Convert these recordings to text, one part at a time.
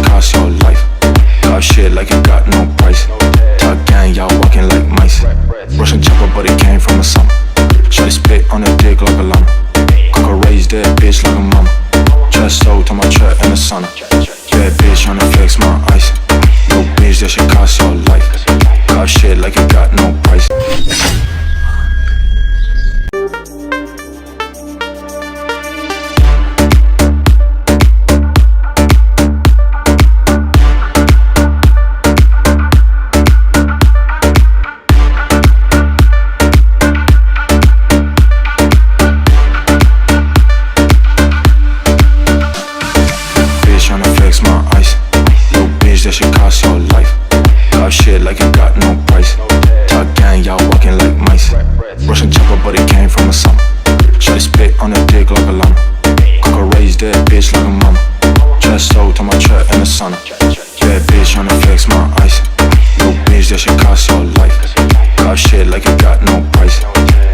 cost your life. Talk shit like you got no price. Talk gang, y'all walking like mice. Russian chopper, but it came from the summer. Shawty spit on her dick like a llama. Cock a raised that bitch like a mama. Just sold to my truck in the sauna. Bad bitch tryna flex my ice. No bitch, that shit cost your life. Talk shit like you got no price. That shit cost your life. Talk shit like you got no price. Talk gang, y'all walking like mice. Russian chopper, but it came from the summer. Shawty spit on her dick like a llama. Cock a raised that bitch like a mama. Just sold to my truck in the sauna. Bad bitch tryna flex my ice. No bitch, that shit cost your life. Talk shit like you got no price.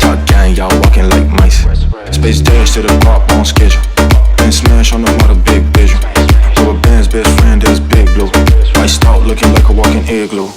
Talk gang, y'all walking like mice. Space dash to the guap on schedule. Been smash on the mother big visual. Rubber band's best friend is Big Blue. Iced out looking like a walking igloo.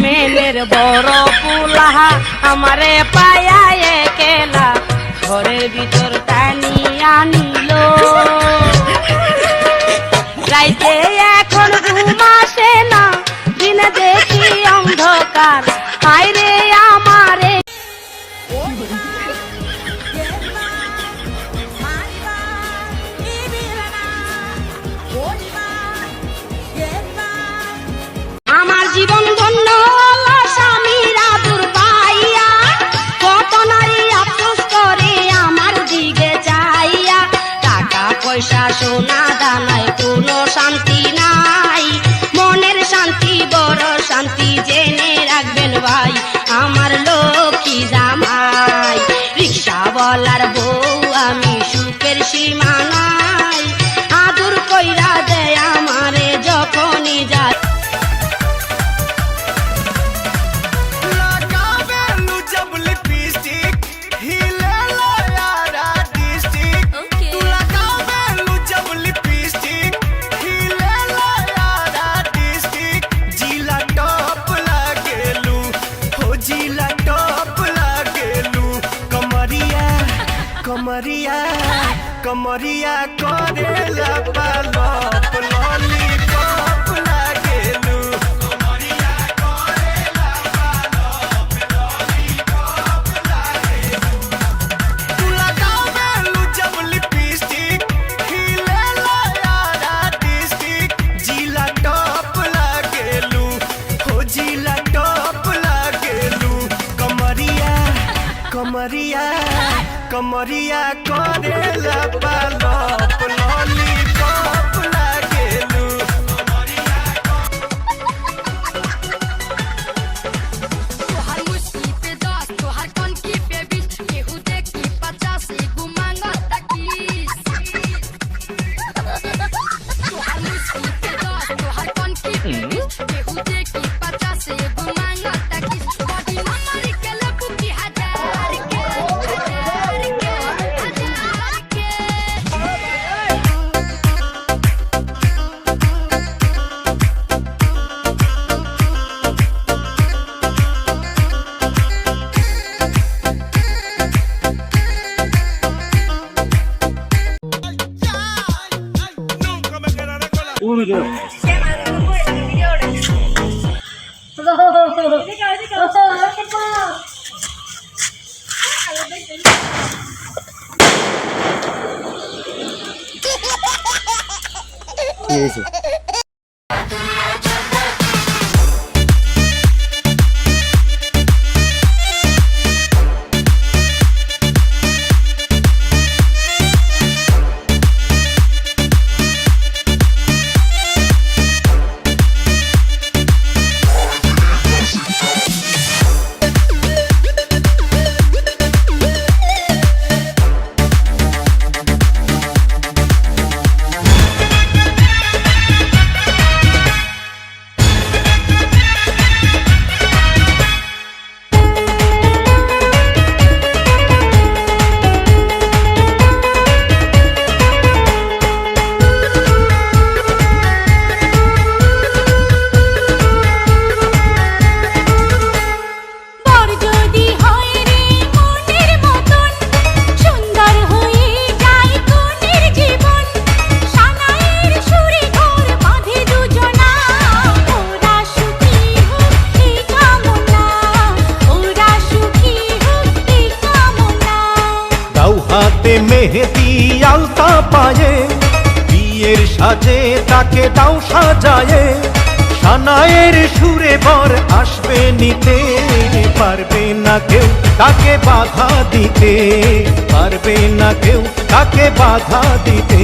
মেনের বড় পুলাহা আমারে পায়া একেলা ঘরের ভিতর টানি আনিল রাইতে এখন ঘুম আসে না দিনে দেখি অন্ধকার হায় রে আমারে আমার জীবন ধন্য হলো স্বামীর আদর পাইয়া কত নারী আফসোস করে আমার দিকে চাইয়া টাকা পয়সা সোনা দানায় কোনো শান্তি নাই মনের শান্তি বড় শান্তি জেনে রাখবেন ভাই আমার লক্ষ্মী জামাই রিক্সাওয়ালার বউ আমি সুখের সীমা নাই আদর কইরা দেয় আমারে যখনই যায় कमरिया करेला पालप लॉलीपॉप लागेलू कमरिया करेला पालप लॉलीपॉप लागेलू तू लगावेलू जब लिपस्टिक हिलेला यारा डिस्ट्रिक जिला टॉप लागेलू हो जिला टॉप लागेलू कमरिया कमरिया करेला पालप लॉलीपॉप लागेलू तोहर मुस्की पे दस तोहर कनकी पे 20 केहू देखी 50 एगो मांगता किस तोहर मुस्की पे दस तोहर कनकी पे 20 केहू देखी 50 एगो मांगता किस बॉडी नंबर के लपू की हजार के ভিডিও কি হয়েছে? হাতে মেহেদি আলতা পায়ে বিয়ের সাজে তাকে দাও সাজায়ে সানায়ের সুরে বর আসবে নিতে পারবে না কেউ তাকে বাধা দিতে পারবে না কেউ তাকে বাধা দিতে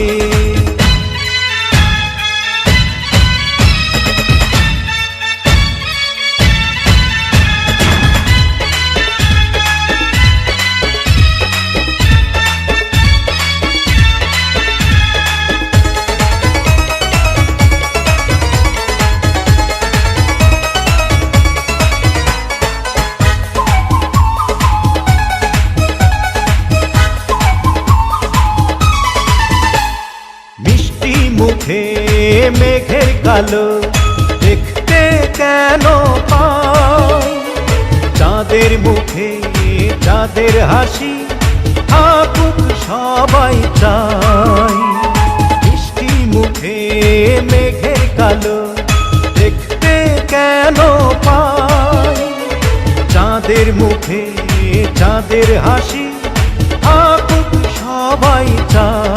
মুখে মেঘের কালো দেখতে কেন পাই চাঁদের মুখে চাঁদের হাসি থাকুক সবাই চাই মিষ্টি মুখে মেঘের কালো দেখতে কেন পাই চাঁদের মুখে চাঁদের হাসি থাকুক সবাই চাই